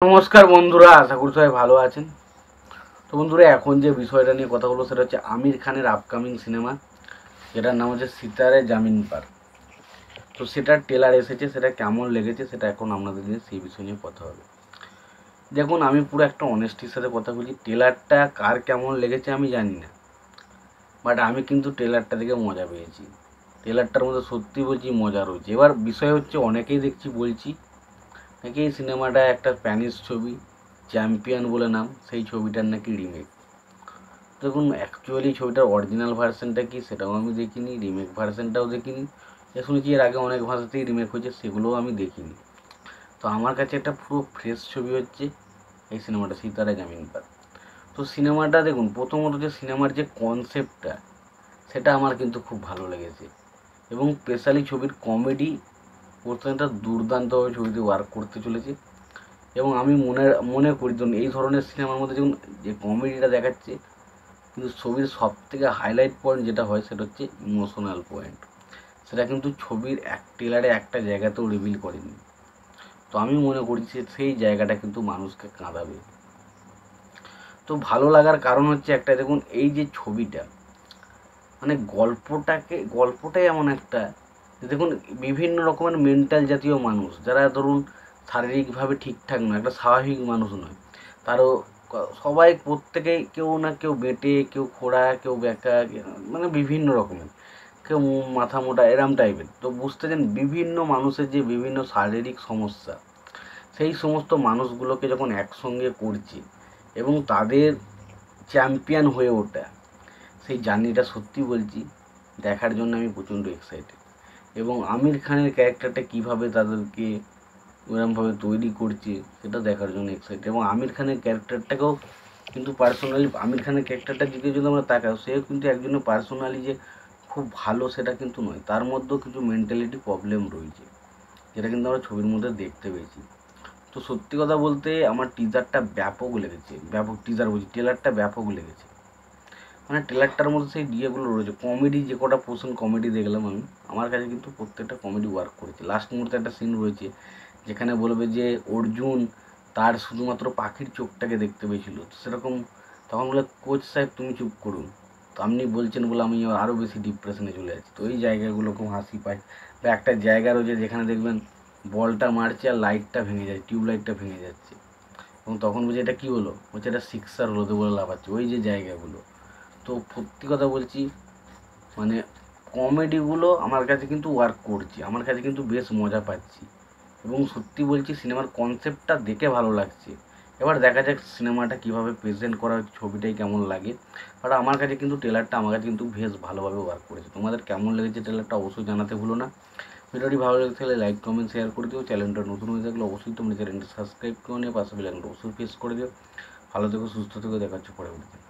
নমস্কার বন্ধুরা, আশা করি সবাই ভালো আছেন। তো বন্ধুরা, এখন যে বিষয়টা নিয়ে কথা বলবো সেটা হচ্ছে আমির খানের আপকামিং সিনেমা, যেটার নাম হচ্ছে সিতারে জামিন পার। তো সেটার ট্রেলার এসেছে, সেটা কেমন লেগেছে সেটা এখন আপনাদের নিয়ে সেই বিষয় নিয়ে কথা হবে। দেখুন, আমি পুরো একটা অনেস্টির সাথে কথা বলছি, ট্রেলারটা কার কেমন লেগেছে আমি জানি না, বাট আমি কিন্তু ট্রেলারটা দেখে মজা পেয়েছি। ট্রেলারটার মধ্যে সত্যি বলছি মজা রয়েছে। এবার বিষয় হচ্ছে, অনেকেই দেখছি বলছি নাকি এই সিনেমাটা একটা স্প্যানিশ ছবি, চ্যাম্পিয়ন বলে নাম, সেই ছবিটার নাকি রিমেক। দেখুন, অ্যাকচুয়ালি ছবিটার অরিজিনাল ভার্সনটা কি সেটাও আমি দেখিনি, রিমেক ভার্সনটাও দেখিনি। শুনেছি এর আগে অনেক ভাষাতেই রিমেক হয়েছে, সেগুলোও আমি দেখিনি। তো আমার কাছে একটা পুরো ফ্রেশ ছবি হচ্ছে এই সিনেমাটা, সিতারা জামিন পার। তো সিনেমাটা দেখুন, প্রথমত যে সিনেমার যে কনসেপ্টটা সেটা আমার কিন্তু খুব ভালো লেগেছে, এবং স্পেশালি ছবির কমেডি পোর্শনটা দুর্দান্তভাবে ছবিতে ওয়ার্ক করতে চলেছে। এবং আমি মনে করি, ধরুন এই ধরনের সিনেমার মধ্যে যখন যে কমেডিটা দেখাচ্ছে, কিন্তু ছবির সব থেকে হাইলাইট পয়েন্ট যেটা হয় সেটা হচ্ছে ইমোশনাল পয়েন্ট। সেটা কিন্তু ছবির ট্রেলারে একটা জায়গাতেও রিভিল করেনি। তো আমি মনে করি যে সেই জায়গাটা কিন্তু মানুষকে কাঁদাবে। তো ভালো লাগার কারণ হচ্ছে একটা, দেখুন এই যে ছবিটা, মানে গল্পটাই এমন একটা যে, দেখুন বিভিন্ন রকমের মেন্টাল জাতীয় মানুষ, যারা ধরুন শারীরিকভাবে ঠিকঠাক নয়, একটা স্বাভাবিক মানুষ নয়, তারও সবাই প্রত্যেকেই কেউ না কেউ বেঁটে, কেউ খোঁড়া, কেউ বেঁকা, মানে বিভিন্ন রকমের, কেউ মাথা মোটা, এরম টাইপের। তো বুঝতে চান, বিভিন্ন মানুষের যে বিভিন্ন শারীরিক সমস্যা, সেই সমস্ত মানুষগুলোকে যখন একসঙ্গে করছে এবং তাদের চ্যাম্পিয়ন হয়ে ওঠা, সেই জার্নিটা সত্যি বলছি দেখার জন্য আমি প্রচণ্ড এক্সাইটেড। এবং আমির খানের ক্যারেক্টারটা কীভাবে তাদেরকে ওরমভাবে তৈরি করছে সেটা দেখার জন্য এক্সাইটেড। এবং আমির খানের ক্যারেক্টারটাকেও কিন্তু পার্সোনালি, আমির খানের ক্যারেক্টারটার দিকে যদি আমরা তাকাই, সেও কিন্তু একজনের পার্সোনালি যে খুব ভালো সেটা কিন্তু নয়, তার মধ্যেও কিছু মেন্টালিটি প্রবলেম রয়েছে, যেটা কিন্তু আমরা ছবির মধ্যে দেখতে পেয়েছি। তো সত্যি কথা বলতে আমার টিজারটা ব্যাপক লেগেছে, ব্যাপক টিজার বলছি, ট্রেলারটা ব্যাপক লেগেছে। মানে ট্রেলারটার মধ্যে সেই ডিএগুলো রয়েছে, কমেডি যে কটা পোর্শন কমেডি দেখলাম আমি, আমার কাছে কিন্তু প্রত্যেকটা কমেডি ওয়ার্ক করেছে। লাস্ট মুহূর্তে একটা সিন রয়েছে যেখানে বলবে যে অর্জুন তার শুধুমাত্র পাখির চোখটাকে দেখতে পেয়েছিল, তো সেরকম তখন বলে, কোচ সাহেব তুমি চুপ করুন, তো আপনি বলছেন বলে আমি আরও বেশি ডিপ্রেশনে চলে যাচ্ছি। তো এই জায়গাগুলো খুব হাসি পায়। বা একটা জায়গা রয়েছে যেখানে দেখবেন বলটা মারছে আর লাইটটা ভেঙে যাচ্ছে, টিউবলাইটটা ভেঙে যাচ্ছে, এবং তখন বলছে এটা কী হলো, বলছে এটা সিক্সার হলো, তো বলে লাফাচ্ছে। ওই যে জায়গাগুলো, তো সত্যি কথা বলছি, মানে কমেডিগুলো আমার কাছে কিন্তু ওয়ার্ক করছে, আমার কাছে কিন্তু বেশ মজা পাচ্ছি। এবং সত্যি বলছি, সিনেমার কনসেপ্টটা দেখে ভালো লাগছে। এবার দেখা যাক সিনেমাটা কীভাবে প্রেজেন্ট করা হচ্ছে, ছবিটাই কেমন লাগে। আর আমার কাছে কিন্তু ট্রেলারটা আমার কাছে কিন্তু বেশ ভালোভাবে ওয়ার্ক করেছে। তোমাদের কেমন লেগেছে ট্রেলারটা অবশ্যই জানাতে ভুলো না। ভিডিওটি ভালো লেগে থাকলে লাইক কমেন্ট শেয়ার করে দিও। চ্যানেলটা নতুন হয়ে থাকলে অবশ্যই তোমরা চ্যানেলটা সাবস্ক্রাইব করে নিও, পাশে বেল আইকনটা অবশ্যই প্রেস করে দিও। ভালো থেকো, সুস্থ থেকো, দেখা হচ্ছে পরবর্তীতে।